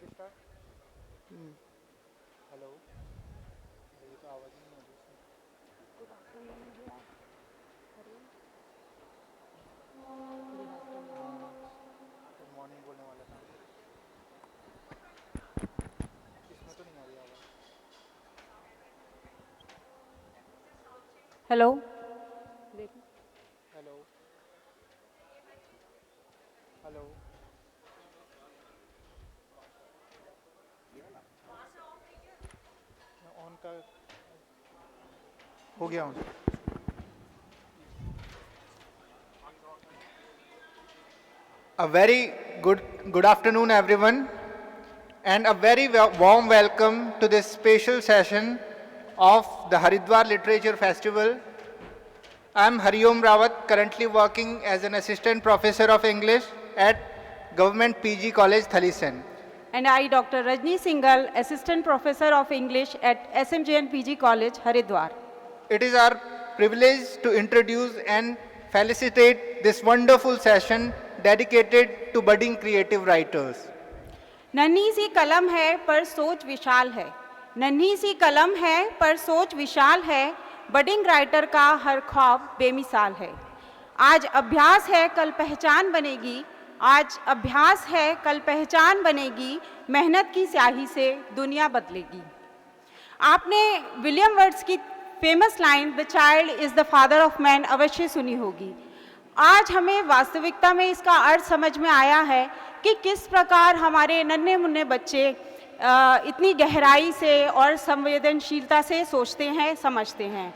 Start. Hello. ये तो आवाज़ ही नहीं आ रही इसमें। गुड आफ्टरनून भैया। Hariom. Good afternoon. Good morning बोलने वाला था। इसमें तो नहीं आ रही आवाज़। हेलो। देखो। हेलो। हेलो। मैं ऑन का हो गया on. A very good afternoon, everyone, and a very warm welcome to this special session of the Haridwar Literature Festival. I am Hariom Rawat, currently working as an assistant professor of English at Government PG College, Thalisen. And I, Dr. Rajni Singhal, Assistant Professor of English at SMJN PG College, Haridwar. It is our privilege to introduce and felicitate this wonderful session dedicated to budding creative writers. नन्ही सी कलम है पर सोच विशाल है। नन्ही सी कलम है पर सोच विशाल है। बडिंग राइटर का हर ख्वाब बेमिसाल है। आज अभ्यास है कल पहचान बनेगी। आज अभ्यास है कल पहचान बनेगी। मेहनत की स्याही से दुनिया बदलेगी। आपने विलियम वर्ड्स की famous line the child is the father of man अवश्य सुनी होगी। आज हमें वास्तविकता में इसका अर्थ समझ में आया है कि किस प्रकार हमारे नन्हे मुन्ने बच्चे इतनी गहराई से और संवेदनशीलता से सोचते हैं, समझते हैं।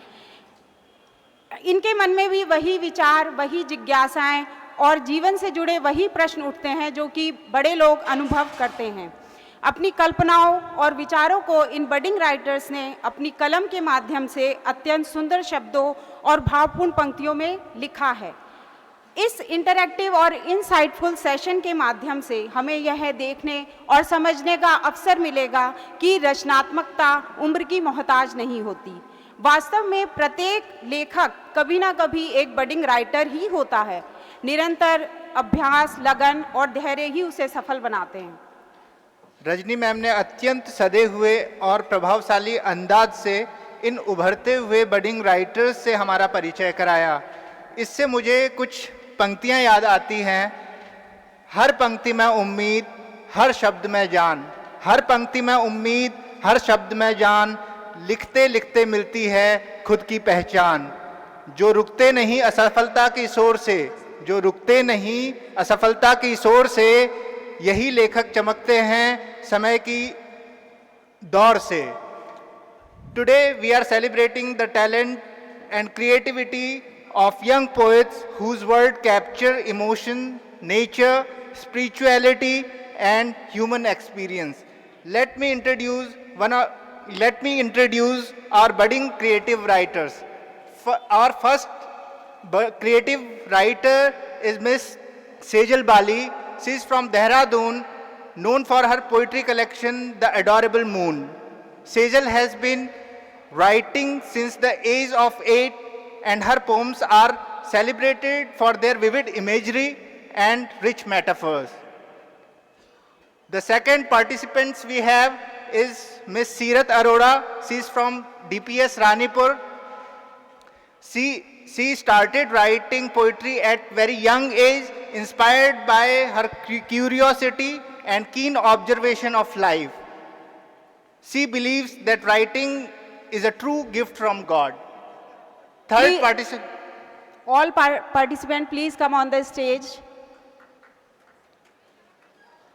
इनके मन में भी वही विचार, वही जिज्ञासाएं और जीवन से जुड़े वही प्रश्न उठते हैं जो कि बड़े लोग अनुभव करते हैं। अपनी कल्पनाओं और विचारों को इन बडिंग राइटर्स ने अपनी कलम के माध्यम से अत्यंत सुंदर शब्दों और भावपूर्ण पंक्तियों में लिखा है। इस इंटरैक्टिव और इनसाइटफुल सेशन के माध्यम से हमें यह देखने और समझने का अवसर मिलेगा कि रचनात्मकता उम्र की मोहताज नहीं होती। वास्तव में प्रत्येक लेखक कभी ना कभी एक बडिंग राइटर ही होता है। निरंतर अभ्यास, लगन और धैर्य ही उसे सफल बनाते हैं। रजनी मैम ने अत्यंत सदे हुए और प्रभावशाली अंदाज से इन उभरते हुए बडिंग राइटर्स से हमारा परिचय कराया। इससे मुझे कुछ पंक्तियां याद आती हैं। हर पंक्ति में उम्मीद, हर शब्द में जान। हर पंक्ति में उम्मीद, हर शब्द में जान। लिखते लिखते मिलती है खुद की पहचान। जो रुकते नहीं असफलता की सोर से, जो रुकते नहीं असफलता की सोर से, यही लेखक चमकते हैं समय की दौर से। Today we are celebrating the talent and creativity of young poets whose words capture emotion, nature, spirituality, and human experience. Let me introduce our budding creative writers. Our first creative writer is Miss Sejal Bali. She is from Dehradun, known for her poetry collection, The Adorable Moon. Sejal has been writing since the age of 8, and her poems are celebrated for their vivid imagery and rich metaphors. The second participants we have is Miss Seerat Arora. She is from DPS Ranipur. She started writing poetry at very young age, inspired by her curiosity and keen observation of life. She believes that writing is a true gift from God. Third participant. All participants, please come on the stage.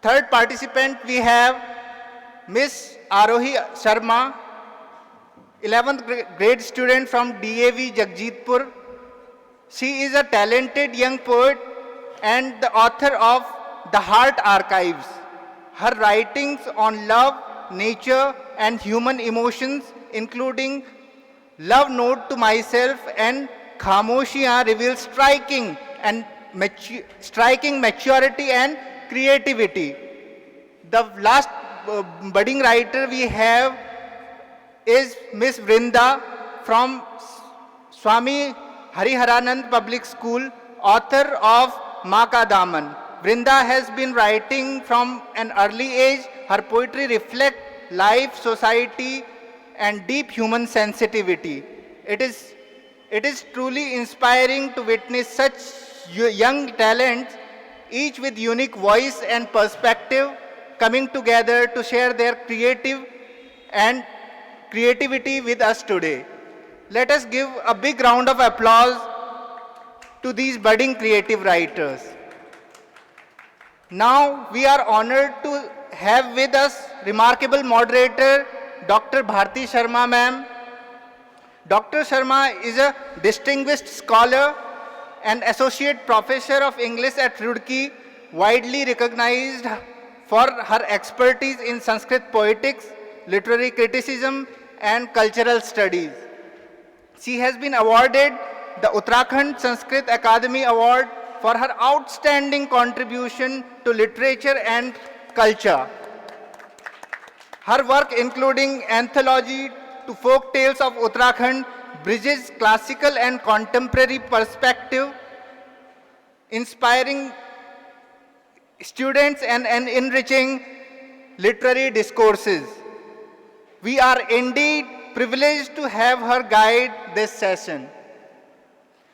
Third participant we have Miss Arohi Sharma, 11th grade student from DAV Jagjitpur. She is a talented young poet and the author of The Heart Archives. Her writings on love, nature, and human emotions, including Love Note to Myself and Khamoshiyan, reveal striking maturity and creativity. The last budding writer we have is Miss Vrinda from Swami Hariharanand Public School, author of Maa Ka Daman. Vrinda has been writing from an early age. Her poetry reflects life, society, and deep human sensitivity. It is truly inspiring to witness such young talents, each with unique voice and perspective, coming together to share their creativity with us today. Let us give a big round of applause to these budding creative writers. Now we are honored to have with us remarkable moderator Dr. Bharti Sharma ma'am. Dr. Sharma is a distinguished scholar and associate professor of English at Roorkee, widely recognized for her expertise in Sanskrit poetics, literary criticism, and cultural studies. She has been awarded the Uttarakhand Sanskrit Academy Award for her outstanding contribution to literature and culture. Her work, including Anthology to Folk Tales of Uttarakhand, bridges classical and contemporary perspective, inspiring students and enriching literary discourses. We are indeed privileged to have her guide this session.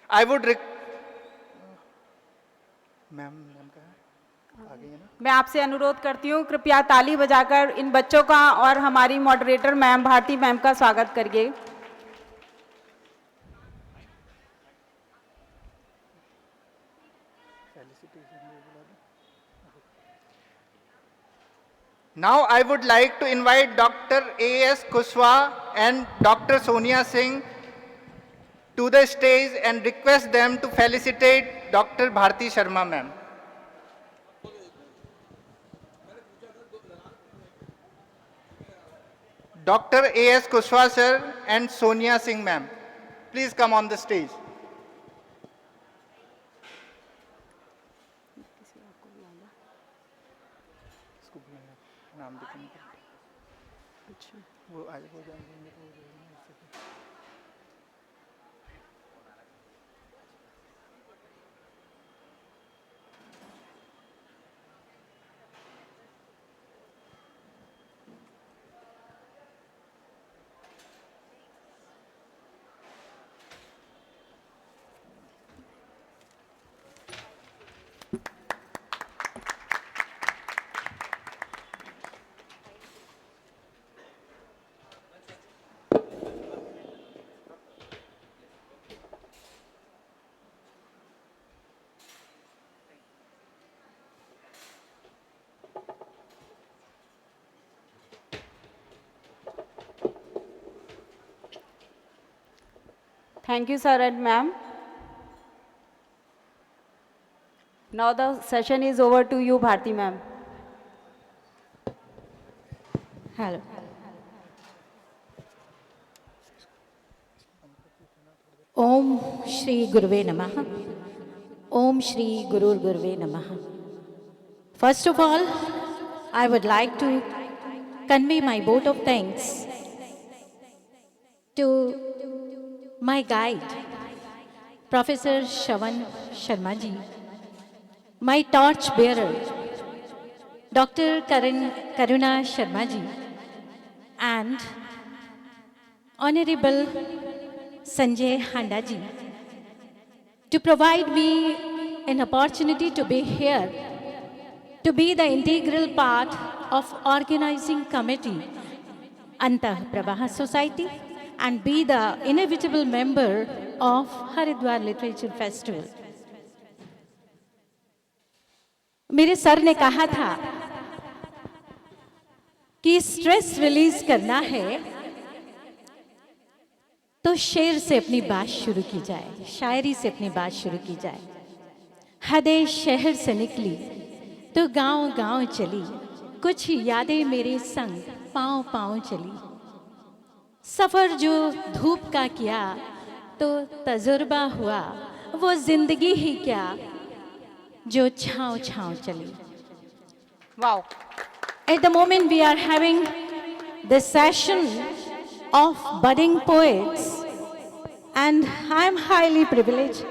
I would मैं आपसे अनुरोध करती हूँ कृपया ताली बजाकर इन बच्चों का और हमारी मॉडरेटर मैम भारती मैम का स्वागत करिए. Now I would like to invite Dr. A.S. Kushwaha and Dr. Sonia Singh to the stage and request them to felicitate Dr. Bharti Sharma ma'am. Dr. A.S. Kushwaha sir and Sonia Singh ma'am, please come on the stage. Thank you, sir and ma'am. Now the session is over to you, Bharti ma'am. Hello. Om Shri Guruve Namaha. Om Shri Gurur Guruve Namaha. First of all, I would like to convey my vote of thanks to my guide, Professor Shravan Sharma ji, my torch bearer, Dr. Karuna Sharma ji, and Honorable Sanjay Handa ji, to provide me an opportunity to be here, to be the integral part of organizing committee Antah Pravaha Society, and be the inevitable member of Haridwar Literature Festival. मेरे sir ने कहा था कि stress release करना है तो शेर से अपनी बात शुरू की जाए, शायरी से अपनी बात शुरू की जाए. हदें शहर से निकली तो गांव गांव चली, कुछ यादें मेरे संग पांव पांव चली. सफर जो धूप का किया तो तजुर्बा हुआ, वो जिंदगी ही क्या जो छाँव छाँव चली. Wow. At the moment we are having the session of budding poets and I am highly privileged.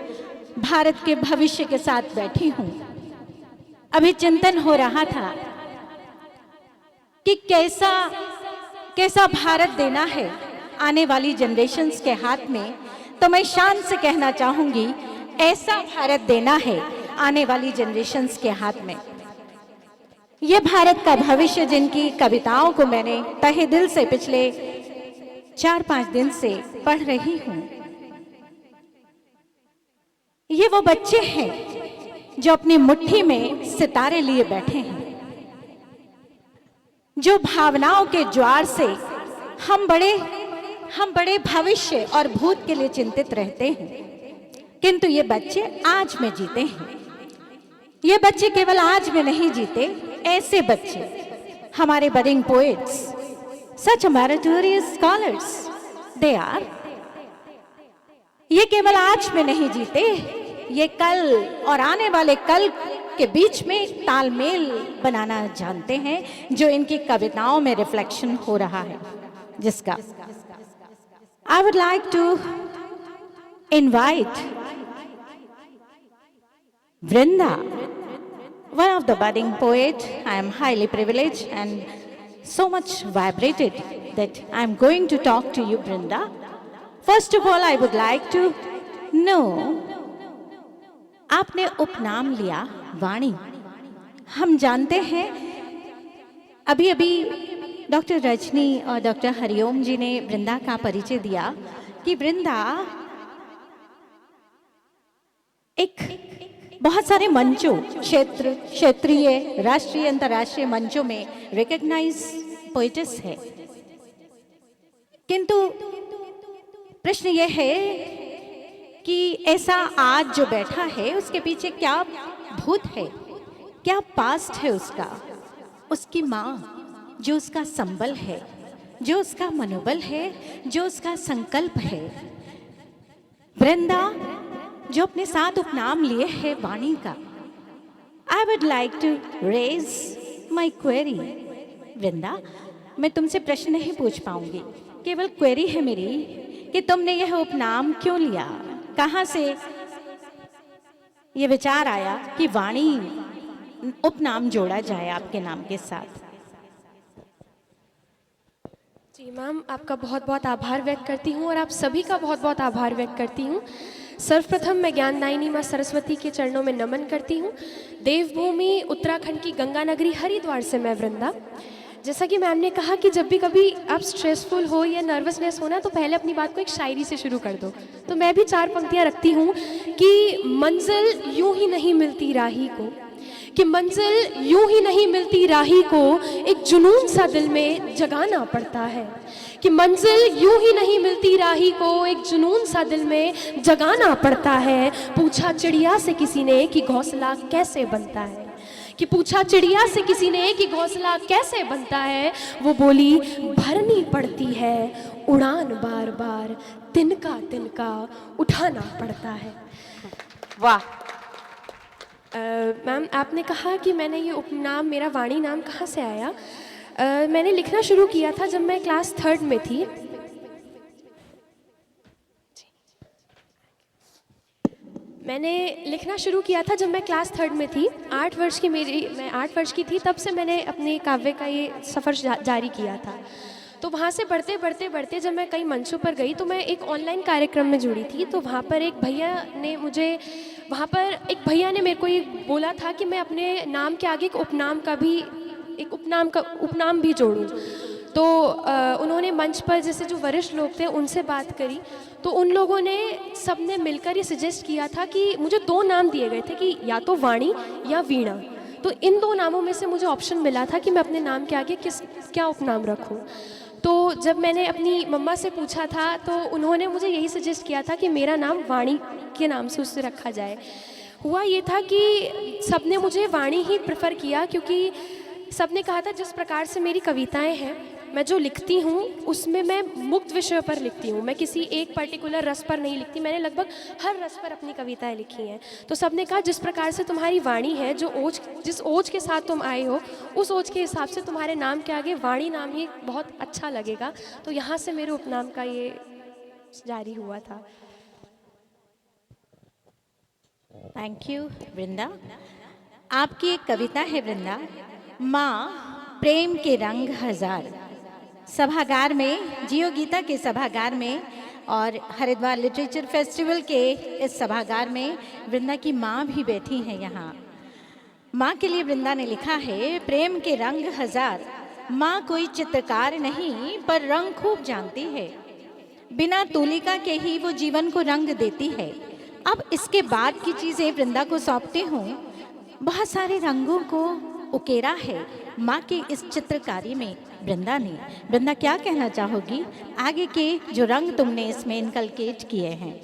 Bharat के भविष्य के साथ बैठी हूँ. अभी चिंतन हो रहा था कि कैसा कैसा भारत देना है आने वाली जनरेशन्स के हाथ में, तो मैं शान से कहना चाहूंगी, ऐसा भारत देना है आने वाली जनरेशन्स के हाथ में। ये भारत का भविष्य जिनकी कविताओं को मैंने तहे दिल से पिछले 4-5 दिन से पढ़ रही हूं, ये वो बच्चे हैं जो अपनी मुट्ठी में सितारे लिए बैठे हैं, जो भावनाओं के ज्वार से हम बड़े भविष्य और भूत के लिए चिंतित रहते हैं, किंतु ये बच्चे आज में जीते हैं। ये बच्चे केवल आज में नहीं जीते, ऐसे बच्चे हमारे बडिंग पोएट्स, सच मेरिटोरियस स्कॉलर्स दे आर, ये केवल आज में नहीं जीते, ये कल और आने वाले कल के बीच में एक तालमेल बनाना जानते हैं, जो इनकी कविताओं में रिफ्लेक्शन हो रहा है, जिसका I would like to invite Vrinda, one of the budding poet. I am highly privileged and so much vibrated that I am going to talk to you, Vrinda. First of all, I would like to know, आपने उपनाम लिया वाणी। हम जानते हैं, अभी अभी doctor Rajni और doctor Hariom जी ने वृंदा का परिचय दिया कि वृंदा एक बहुत सारे मंचों, क्षेत्रीय, राष्ट्रीय, अंतर्राष्ट्रीय मंचों में रिकॉग्नाइज पोएटिस है, किंतु प्रश्न यह है कि ऐसा आज जो बैठा है उसके पीछे क्या भूत है, क्या पास्ट है उसका, उसकी माँ जो उसका संबल है, जो उसका मनोबल है, जो उसका संकल्प है। वृंदा जो अपने साथ उपनाम लिए है वाणी का, I would like to raise my query. Vrinda, मैं तुमसे प्रश्न नहीं पूछ पाऊंगी, केवल क्वेरी है मेरी कि तुमने यह उपनाम क्यों लिया, कहाँ से ये विचार आया कि वाणी उपनाम जोड़ा जाए आपके नाम के साथ। जी मैम, आपका बहुत बहुत आभार व्यक्त करती हूँ और आप सभी का बहुत बहुत आभार व्यक्त करती हूँ। सर्वप्रथम मैं ज्ञानदायिनी माँ सरस्वती के चरणों में नमन करती हूँ। देवभूमि उत्तराखंड की गंगा नगरी हरिद्वार से मैं वृंदा। जैसा कि मैम ने कहा कि जब भी कभी आप स्ट्रेसफुल हो या नर्वसनेस हो ना, तो पहले अपनी बात को एक शायरी से शुरू कर दो। तो मैं भी 4 पंक्तियाँ रखती हूँ कि मंजिल यूं ही नहीं मिलती राही को, कि मंजिल यूं ही नहीं मिलती राही को, एक जुनून सा दिल में जगाना पड़ता है, कि मंजिल यूं ही नहीं मिलती राही को, एक जुनून सा दिल में जगाना पड़ता है। पूछा चिड़िया से किसी ने कि घोंसला कैसे बनता है, कि पूछा चिड़िया से किसी ने कि घोंसला कैसे बनता है, वो बोली भरनी पड़ती है उड़ान, बार बार तिनका तिनका उठाना पड़ता है। वाह। मैम, आपने कहा कि मैंने ये उपनाम, मेरा वाणी नाम कहाँ से आया। मैंने लिखना शुरू किया था जब मैं क्लास 3rd में थी। मैंने लिखना शुरू किया था जब मैं क्लास 3rd में थी। 8 वर्ष की मैं 8 वर्ष की थी, तब से मैंने अपने काव्य का ये सफ़र जारी किया था। तो वहाँ से बढ़ते बढ़ते बढ़ते जब मैं कई मंचों पर गई तो मैं एक ऑनलाइन कार्यक्रम में जुड़ी थी। तो वहाँ पर एक भैया ने मेरे को ये बोला था कि मैं अपने नाम के आगे एक उपनाम भी जोड़ूं। तो उन्होंने मंच पर जैसे जो वरिष्ठ लोग थे उनसे बात करी, तो उन लोगों ने सबने मिलकर ये सजेस्ट किया था कि मुझे 2 नाम दिए गए थे कि या तो वाणी या वीणा। तो इन 2 नामों में से मुझे ऑप्शन मिला था कि मैं अपने नाम के आगे क्या उपनाम रखूं। तो जब मैंने अपनी मम्मा से पूछा था तो उन्होंने मुझे यही सजेस्ट किया था कि मेरा नाम वाणी के नाम से उससे रखा जाए। हुआ ये था कि सबने मुझे वाणी ही प्रेफर किया, क्योंकि सबने कहा था जिस प्रकार से मेरी कविताएं हैं, मैं जो लिखती हूँ उसमें मैं मुक्त विषयों पर लिखती हूँ, मैं किसी एक पर्टिकुलर रस पर नहीं लिखती। मैंने लगभग हर रस पर अपनी कविताएं लिखी हैं। तो सबने कहा जिस प्रकार से तुम्हारी वाणी है, जिस ओज के साथ तुम आए हो, उस ओज के हिसाब से तुम्हारे नाम के आगे वाणी नाम ही बहुत अच्छा लगेगा। तो यहाँ से मेरे उपनाम का ये जारी हुआ था। थैंक यू वृंदा। आपकी एक कविता है वृंदा, माँ प्रेम के रंग हजार। सभागार में, जियो गीता के सभागार में और हरिद्वार लिटरेचर फेस्टिवल के इस सभागार में वृंदा की माँ भी बैठी हैं यहाँ। माँ के लिए वृंदा ने लिखा है, प्रेम के रंग हजार, माँ कोई चित्रकार नहीं पर रंग खूब जानती है। बिना तूलिका के ही वो जीवन को रंग देती है। अब इसके बाद की चीज़ें वृंदा को सौंपती हूँ। बहुत सारे रंगों को उकेरा है माँ की इस चित्रकारी में वृंदा ने। वृंदा क्या कहना चाहोगी? आगे के जो रंग तुमने इसमें इनकलकेट किए हैं।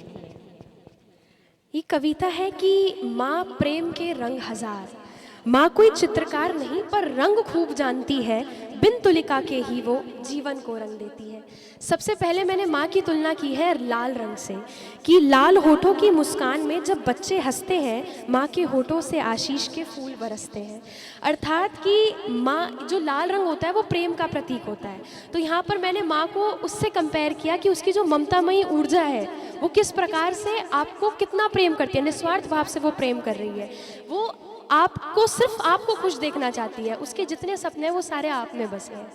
ये कविता है कि माँ प्रेम के रंग हजार, माँ कोई चित्रकार नहीं पर रंग खूब जानती है, बिन तुलिका के ही वो जीवन को रंग देती है। सबसे पहले मैंने माँ की तुलना की है लाल रंग से, कि लाल होठों की मुस्कान में जब बच्चे हंसते हैं, माँ के होठों से आशीष के फूल बरसते हैं। अर्थात कि माँ, जो लाल रंग होता है वो प्रेम का प्रतीक होता है। तो यहाँ पर मैंने माँ को उससे कंपेयर किया कि उसकी जो ममतामयी ऊर्जा है वो किस प्रकार से आपको कितना प्रेम करती है, निस्वार्थ भाव से वो प्रेम कर रही है। वो आपको, सिर्फ आपको खुश देखना चाहती है। उसके जितने सपने हैं वो सारे आप में बसे हैं।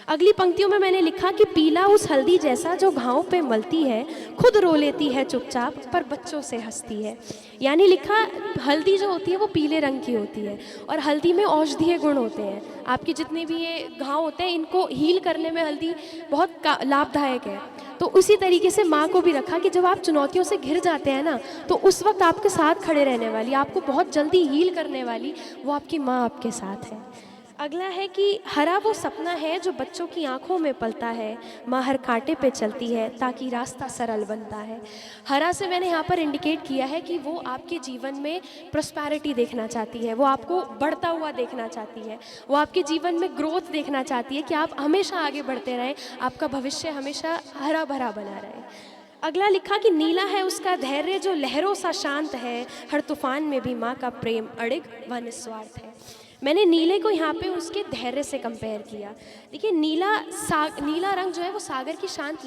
अगली पंक्तियों में मैंने लिखा कि पीला उस हल्दी जैसा जो घाव पे मलती है, खुद रो लेती है चुपचाप पर बच्चों से हंसती है। यानी लिखा, हल्दी जो होती है वो पीले रंग की होती है और हल्दी में औषधीय गुण होते हैं। आपके जितने भी ये घाव होते हैं इनको हील करने में हल्दी बहुत लाभदायक है। तो उसी तरीके से माँ को भी रखा कि जब आप चुनौतियों से घिर जाते हैं ना, तो उस वक्त आपके साथ खड़े रहने वाली, आपको बहुत जल्दी हील करने वाली, वो आपकी माँ आपके साथ है। अगला है कि हरा वो सपना है जो बच्चों की आंखों में पलता है, माँ हर कांटे पे चलती है ताकि रास्ता सरल बनता है। हरा से मैंने यहाँ पर इंडिकेट किया है कि वो आपके जीवन में प्रॉस्पेरिटी देखना चाहती है, वो आपको बढ़ता हुआ देखना चाहती है, वो आपके जीवन में ग्रोथ देखना चाहती है कि आप हमेशा आगे बढ़ते रहें, आपका भविष्य हमेशा हरा भरा बना रहे। अगला लिखा कि नीला है उसका धैर्य जो लहरों सा शांत है, हर तूफान में भी माँ का प्रेम अड़िग व निस्वार्थ है। मैंने नीले को यहाँ पे उसके धैर्य से कंपेयर किया। देखिए, नीला रंग जो है वो सागर की शांत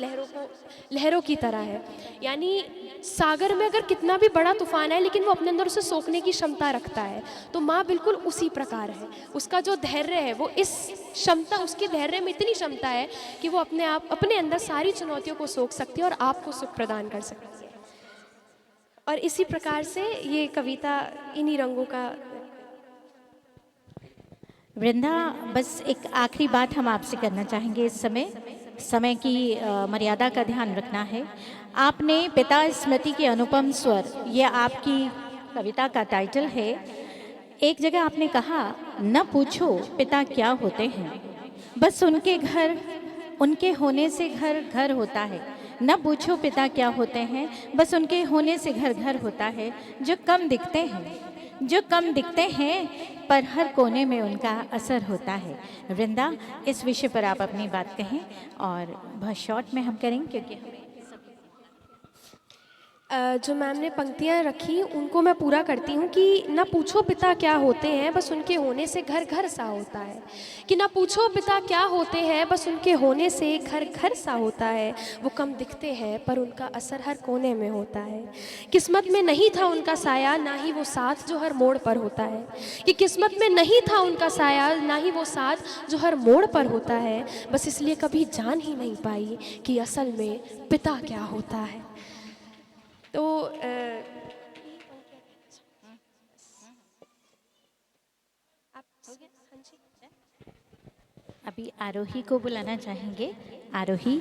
लहरों की तरह है। यानी सागर में अगर कितना भी बड़ा तूफान है लेकिन वो अपने अंदर उसे सोखने की क्षमता रखता है, तो माँ बिल्कुल उसी प्रकार है। उसका जो धैर्य है वो इस क्षमता, उसके धैर्य में इतनी क्षमता है कि वो अपने अंदर सारी चुनौतियों को सोख सकती है और आपको सुख प्रदान कर सकती है। और इसी प्रकार से ये कविता इन्हीं रंगों का। वृंदा, बस एक आखिरी बात हम आपसे करना चाहेंगे। इस समय की मर्यादा का ध्यान रखना है। आपने पिता स्मृति के अनुपम स्वर, ये आपकी कविता का टाइटल है। एक जगह आपने कहा, न पूछो पिता क्या होते हैं, बस उनके होने से घर घर होता है। न पूछो पिता क्या होते हैं, बस उनके होने से घर घर होता है। जो कम दिखते हैं पर हर कोने में उनका असर होता है। वृंदा, इस विषय पर आप अपनी बात कहें और बहुत शॉर्ट में हम करेंगे क्योंकि हमें जो मैम ने पंक्तियाँ रखी उनको मैं पूरा करती हूँ कि न पूछो पिता क्या होते हैं, बस उनके होने से घर घर सा होता है। कि न पूछो पिता क्या होते हैं, बस उनके होने से घर घर सा होता है। वो कम दिखते हैं पर उनका असर हर कोने में होता है। किस्मत में नहीं था उनका साया, ना ही वो साथ जो हर मोड़ पर होता है। कि किस्मत में नहीं था उनका साया, ना ही वो साथ जो हर मोड़ पर होता है। बस इसलिए कभी जान ही नहीं पाई कि असल में पिता क्या होता है। तो अभी आरोही को बुलाना चाहेंगे। आरोही,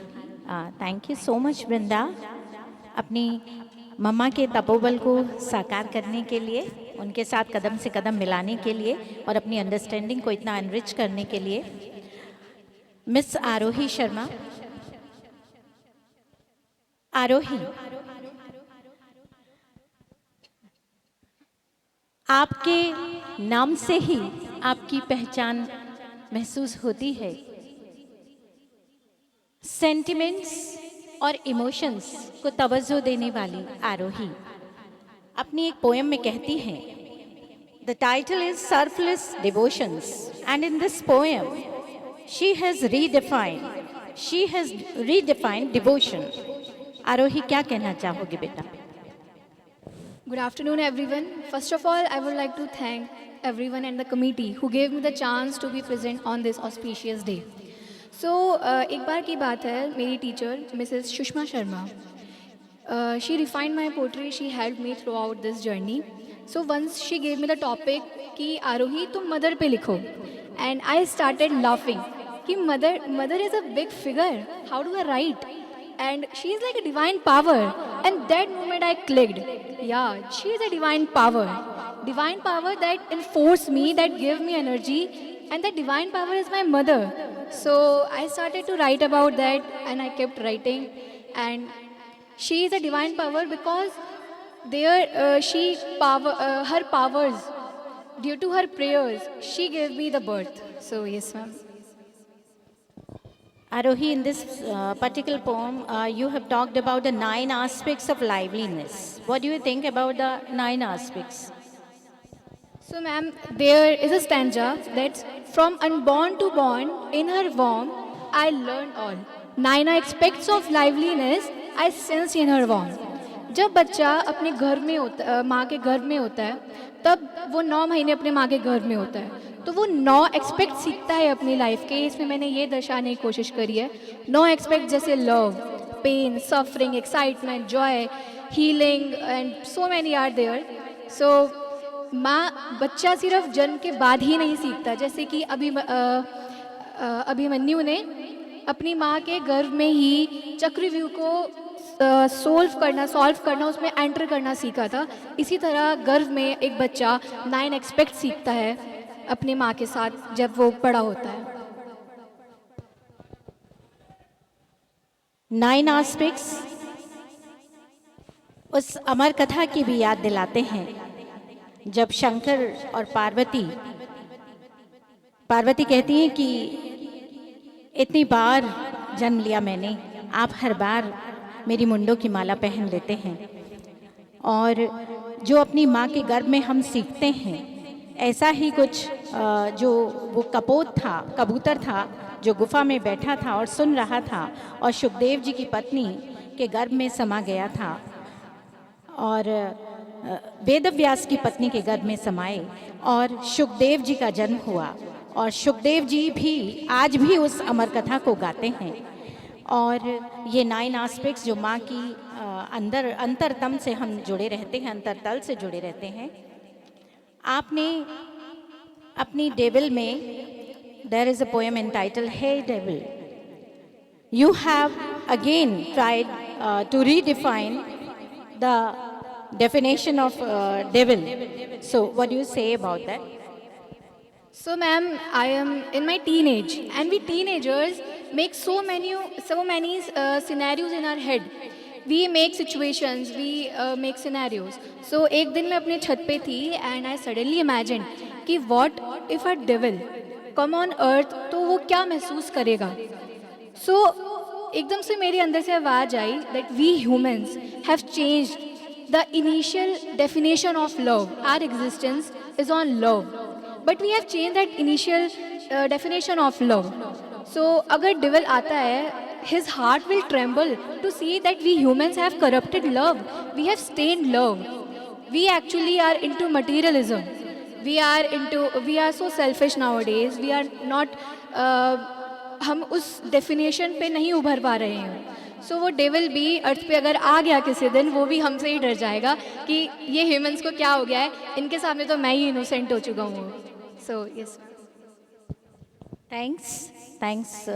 थैंक यू सो मच वृंदा, अपनी मम्मा के तपोबल को साकार करने के लिए, उनके साथ कदम से कदम मिलाने के लिए और अपनी अंडरस्टैंडिंग को इतना एनरिच करने के लिए। मिस आरोही शर्मा। आरोही, आपके नाम से ही आपकी पहचान महसूस होती है। सेंटिमेंट्स और इमोशंस को तवज्जो देने वाली आरोही अपनी एक पोएम में कहती हैं, the title is selfless devotions and in this poem she has redefined devotion. Aarohi, क्या कहना चाहोगे बेटा? Good afternoon, everyone. First of all, I would like to thank everyone and the committee who gave me the chance to be present on this auspicious day. So, एक बार की बात है मेरी teacher Mrs Sushma Sharma she refined my poetry, she helped me throughout this journey. So once she gave me the topic कि आरोही तुम mother पे लिखो and I started laughing कि mother is a big figure, how do I write? And she is like a divine power, and that moment I clicked, yeah, she is a divine power that enforced me, that gave me energy, and that divine power is my mother. So I started to write about that, and I kept writing, and she is a divine power because her powers, due to her prayers, she gave me the birth. So yes, ma'am. Arohi, in this particular poem, you have talked about the 9 aspects of liveliness. What do you think about the 9 aspects? So, ma'am, there is a stanza that's from unborn to born, in her womb, I learned all. 9 aspects of liveliness I sensed in her womb. जब बच्चा अपने घर में होता माँ के गर्भ में होता है तब वो 9 महीने अपने माँ के गर्भ में होता है तो वो 9 एक्सपेक्ट सीखता है अपनी लाइफ के. इसमें मैंने ये दर्शाने की कोशिश करी है 9 एक्सपेक्ट जैसे love, pain, suffering, excitement, joy, healing and so many are there. So बच्चा सिर्फ जन्म के बाद ही नहीं सीखता, जैसे कि अभिमन्यु ने अपनी माँ के गर्भ में ही चक्रव्यूह को सॉल्व करना उसमें एंटर करना सीखा था. इसी तरह गर्भ में एक बच्चा 9 एक्सपेक्ट सीखता है अपनी माँ के साथ जब वो बड़ा होता है. 9 एस्पेक्ट्स उस अमर कथा की भी याद दिलाते हैं जब शंकर और पार्वती कहती हैं कि इतनी बार जन्म लिया मैंने, आप हर बार मेरी मुंडों की माला पहन लेते हैं. और जो अपनी माँ के गर्भ में हम सीखते हैं, ऐसा ही कुछ जो वो कबूतर था जो गुफा में बैठा था और सुन रहा था और सुखदेव जी की पत्नी के गर्भ में समा गया था और वेदव्यास की पत्नी के गर्भ में समाए और सुखदेव जी का जन्म हुआ. और सुखदेव जी भी आज भी उस अमर कथा को गाते हैं. और ये 9 एस्पेक्ट्स जो माँ की अंतरतम से हम जुड़े रहते हैं, अंतरतल से जुड़े रहते हैं. आपने अपनी डेविल में there is a poem entitled hey devil. You have again tried to redefine the definition of devil. So what do you say about that? So, ma'am, I am in my teenage, and we teenagers make so many scenarios in our head. We make situations, we make scenarios. So, एक दिन मैं अपने छत पे थी and I suddenly imagined कि what if a devil come on earth, तो वो क्या महसूस करेगा. So, एकदम से मेरे अंदर से आवाज़ आई that we humans have changed the initial definition of love. Our existence is on love, but we have changed that initial definition of love. So अगर devil आता है, his heart will tremble to see that we humans have corrupted love. We have stained love. We actually are into materialism. We are so selfish nowadays. We are not हम उस definition पे नहीं उभर पा रहे हैं. सो वो डेविल भी अर्थ पे अगर आ गया किसी दिन, वो भी हमसे ही डर जाएगा कि ये ह्यूमंस को क्या हो गया है, इनके सामने तो मैं ही इनोसेंट हो चुका हूँ. So yes, thanks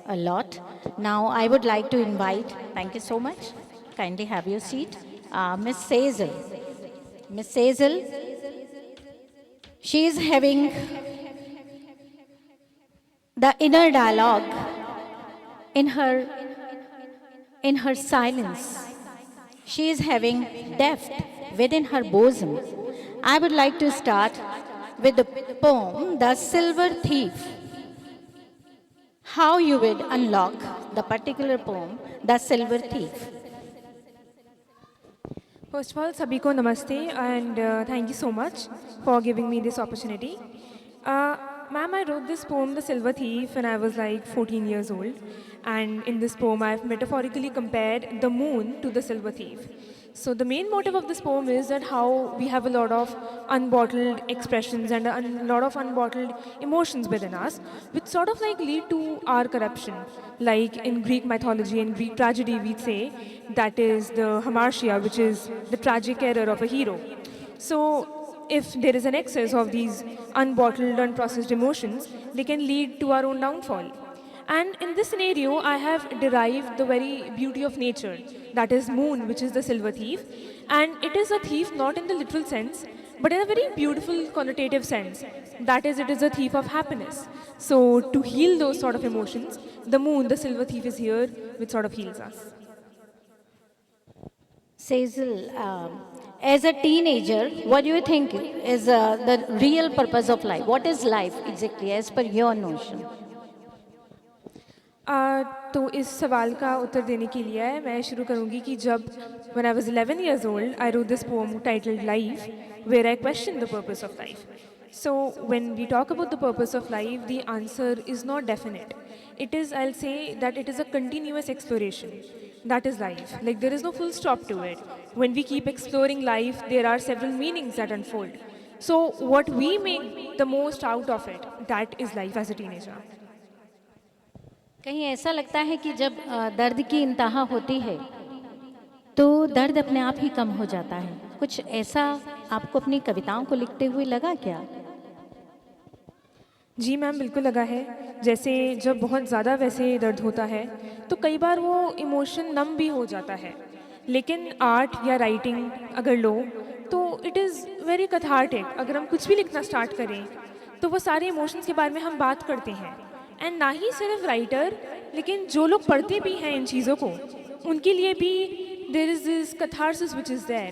a lot. Now I would like to invite, thank you so much, kindly have your seat, Miss Sejal. Miss Sejal, she is having the inner dialogue in her silence. She is having depth within her bosom. I would like to start with the poem The Silver Thief. How you would unlock the particular poem The Silver Thief? First of all, sabhi ko namaste and thank you so much for giving me this opportunity. Ma'am, I wrote this poem, The Silver Thief, when I was like 14 years old. And in this poem, I've metaphorically compared the moon to the silver thief. So the main motive of this poem is that how we have a lot of unbottled expressions and a lot of unbottled emotions within us, which sort of like lead to our corruption. Like in Greek mythology and Greek tragedy, we'd say that is the hamartia, which is the tragic error of a hero. So if there is an excess of these unbottled, unprocessed emotions, they can lead to our own downfall. And in this scenario, I have derived the very beauty of nature, that is moon, which is the silver thief. And it is a thief not in the literal sense, but in a very beautiful connotative sense. That is, it is a thief of happiness. So to heal those sort of emotions, the moon, the silver thief is here, which sort of heals us. Sejal, as a teenager, what do you think is the real purpose of life? What is life exactly, as per your notion? तो इस सवाल का उत्तर देने के लिए मैं शुरू करूंगी कि जब when I was 11 years old, I wrote this poem titled Life, where I questioned the purpose of life. So when we talk about the purpose of life, the answer is not definite. It is, I'll say that it is a continuous exploration. That is life. Like there is no full stop to it. When we keep exploring life, there are several meanings that unfold. So what we make the most out of it, that is life as a teenager. कहीं ऐसा लगता है कि जब दर्द की इंतहा होती है तो दर्द अपने आप ही कम हो जाता है, कुछ ऐसा आपको अपनी कविताओं को लिखते हुए लगा क्या? जी मैम, बिल्कुल लगा है। जैसे जब बहुत ज़्यादा वैसे दर्द होता है तो कई बार वो इमोशन नम भी हो जाता है, लेकिन आर्ट या राइटिंग अगर लो तो इट इज़ वेरी कथार्टिक। अगर हम कुछ भी लिखना स्टार्ट करें तो वो सारे इमोशंस के बारे में हम बात करते हैं। एंड ना ही सिर्फ राइटर, लेकिन जो लोग पढ़ते भी हैं इन चीज़ों को, उनके लिए भी there is this catharsis which is there.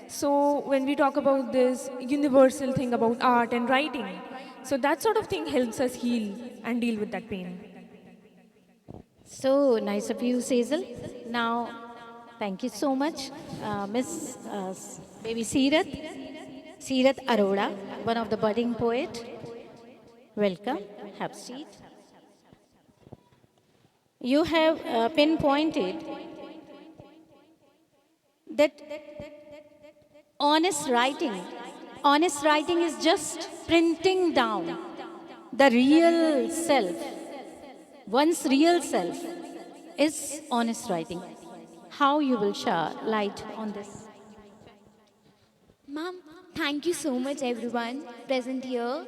So when we talk about this universal thing about art and writing, so that sort of thing helps us heal and deal with that pain. So nice of you, Sejal. Now, thank you so much, Miss Baby Seerat Arora, one of the budding poet. Welcome. Have a seat. You have pinpointed that honest writing is just printing down the real self. One's real self is honest writing. How you will shed light on this? Ma'am, thank you so much everyone present here.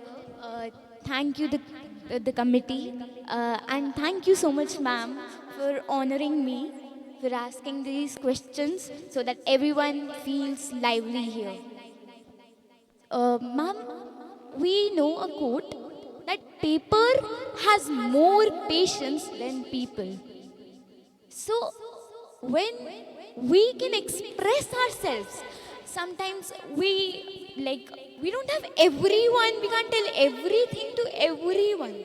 Thank you the committee and thank you so much ma'am for honoring me, for asking these questions so that everyone feels lively here. Ma'am, we know a quote that paper has more patience than people. So when we can express ourselves, sometimes we don't have everyone, we can't tell everything to everyone,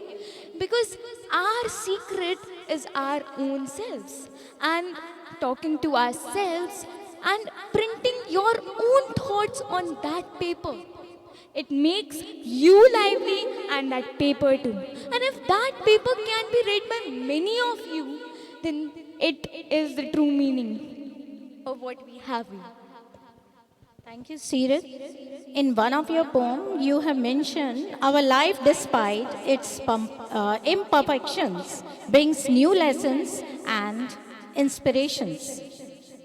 because our secret is our own selves, and talking to ourselves and printing your own thoughts on that paper, it makes you lively and that paper too. And if that paper can be read by many of you, then it is the true meaning of what we have here. Thank you, Seerat. In one of your poems, you have mentioned our life, despite its imperfections, brings new lessons and inspirations.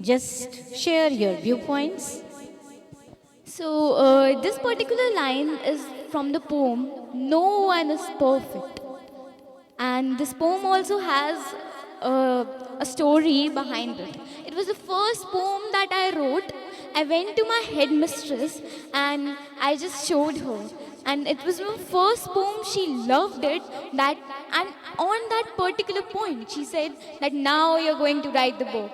Just share your viewpoints. So, this particular line is from the poem No One is Perfect. And this poem also has a story behind it. It was the first poem that I wrote. I went to my headmistress and I just showed her. And it was my first poem. She loved it. And on that particular point, she said that now you're going to write the book.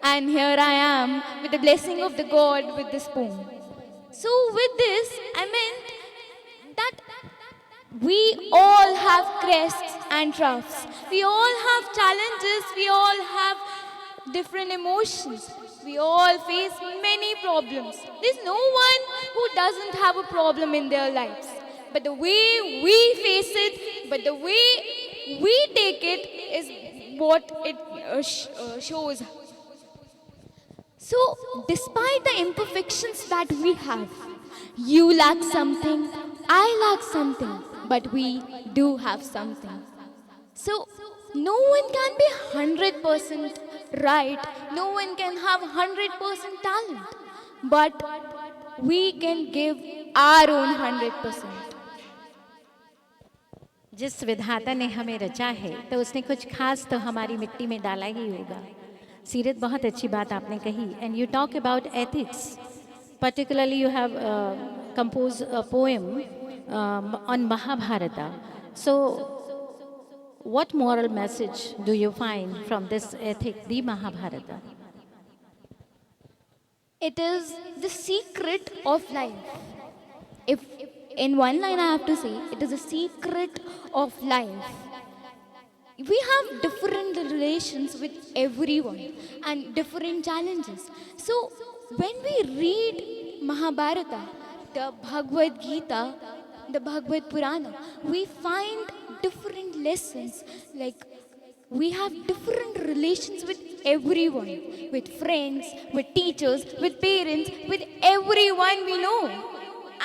And here I am with the blessing of the God with this poem. So with this, I meant that we all have crests and troughs. We all have challenges. We all have different emotions. We all face many problems. There's no one who doesn't have a problem in their lives. but the way we face it, but the way we take it is what it shows. So, despite the imperfections that we have, you lack something, I lack something, but we do have something. So, no one can be 100% right, no one can have 100% talent, but we can give our own 100%. जिस विधाता ने हमें रचा है तो उसने कुछ खास तो हमारी मिट्टी में डाला ही होगा। सीरत, बहुत अच्छी बात आपने कही। And you talk about ethics, particularly you have compose a poem on Mahabharata. So what moral message do you find from this ethic, the Mahabharata? It is the secret of life. If in one line I have to say, it is a secret of life. We have different relations with everyone and different challenges. So when we read Mahabharata, the Bhagavad Gita, the Bhagavad Purana, we find different lessons. Like, we have different relations with everyone, with friends, with teachers, with parents, with everyone we know.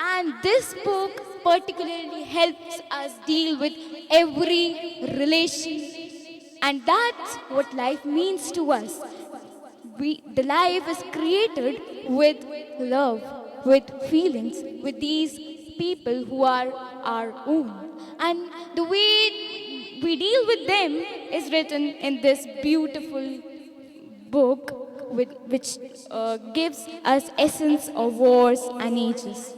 And this book particularly helps us deal with every relation. And that's what life means to us. The life is created with love, with feelings, with these people who are our own. And the way we deal with them is written in this beautiful book which gives us essence of wars and ages.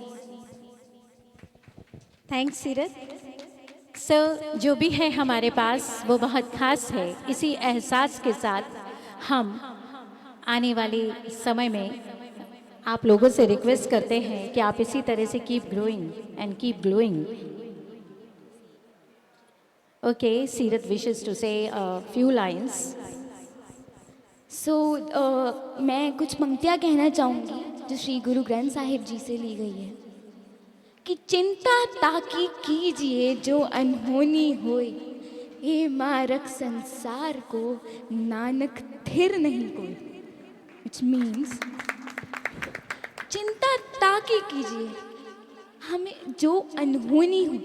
Thanks सीरत। सो जो भी है हमारे पास वो बहुत खास है। इसी एहसास के साथ हम आने वाले समय में आप लोगों से रिक्वेस्ट करते हैं कि आप इसी तरह से keep growing and keep glowing. Okay, सीरत विशेस टू से फ्यू लाइन्स। सो मैं कुछ पंक्तियाँ कहना चाहूँगी जो श्री गुरु ग्रंथ साहिब जी से ली गई है कि चिंता ताकि कीजिए जो अनहोनी होए, हे मारक संसार को नानक थिर नहीं कोई। Which means चिंता ताकि कीजिए, हमें जो अनहोनी हो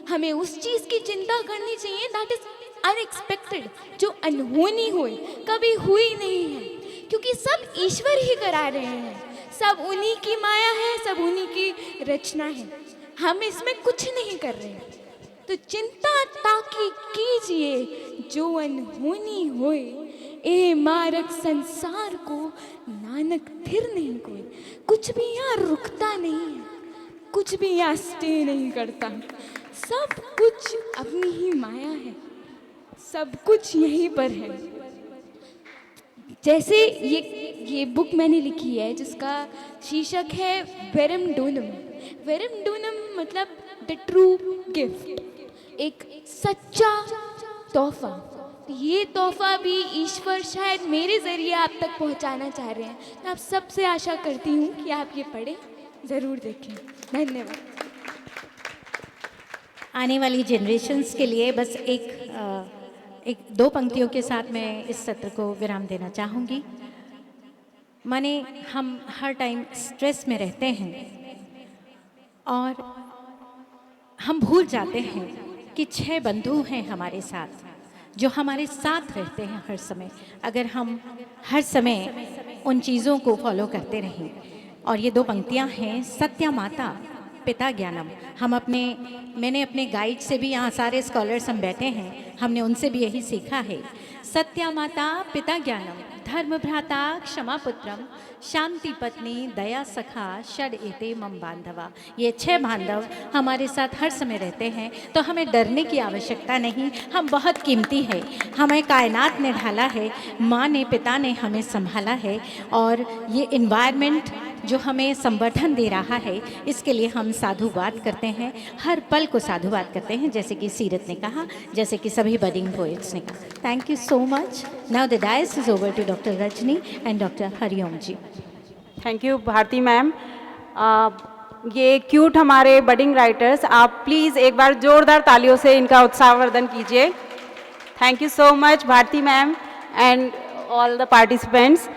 हमें उस चीज़ की चिंता करनी चाहिए दैट इज अनएक्सपेक्टेड, जो अनहोनी होए कभी हुई नहीं है, क्योंकि सब ईश्वर ही करा रहे हैं, सब उन्हीं की माया है, सब उन्हीं की रचना है, हम इसमें कुछ नहीं कर रहे हैं। तो चिंता ताकि कीजिए जो अनहोनी होए, ए मारक संसार को नानक थिर नहीं कोई। कुछ भी यहाँ रुकता नहीं है, कुछ भी यहाँ स्टे नहीं करता, सब कुछ अपनी ही माया है, सब कुछ यहीं पर है। जैसे ये बुक मैंने लिखी है जिसका शीर्षक है वेरम डोनम। वेरम डोनम मतलब द ट्रू गिफ्ट, एक सच्चा तोहफा। ये तोहफा भी ईश्वर शायद मेरे ज़रिए आप तक पहुंचाना चाह रहे हैं। मैं आप सबसे आशा करती हूँ कि आप ये पढ़ें, ज़रूर देखें। धन्यवाद। आने वाली जनरेशन्स के लिए बस एक दो पंक्तियों के साथ मैं इस सत्र को विराम देना चाहूँगी। माने हम हर टाइम स्ट्रेस में रहते हैं और हम भूल जाते हैं कि 6 बंधु हैं हमारे साथ जो हमारे साथ रहते हैं हर समय। अगर हम हर समय उन चीज़ों को फॉलो करते रहें। और ये 2 पंक्तियाँ हैं, सत्या माता पिता ज्ञानम। मैंने अपने गाइड से भी, यहाँ सारे स्कॉलर्स हम बैठे हैं, हमने उनसे भी यही सीखा है। सत्या माता पिता ज्ञानम, धर्म भ्राता क्षमा पुत्रम, शांति पत्नी दया सखा, षड एते मम बांधवा। ये 6 बांधव हमारे साथ हर समय रहते हैं, तो हमें डरने की आवश्यकता नहीं। हम बहुत कीमती है, हमें कायनात ने ढाला है, माँ ने पिता ने हमें संभाला है, और ये इन्वायरमेंट जो हमें संवर्धन दे रहा है, इसके लिए हम साधुवाद करते हैं, हर पल को साधुवाद करते हैं, जैसे कि सीरत ने कहा, जैसे कि सभी बडिंग पोएट्स ने कहा। Thank you so much. Now the dais is over to doctor Rajni and doctor Hariom ji. Thank you Bharati ma'am. ये क्यूट हमारे बडिंग राइटर्स, आप प्लीज़ एक बार जोरदार तालियों से इनका उत्साहवर्धन कीजिए। Thank you so much Bharati ma'am and all the participants.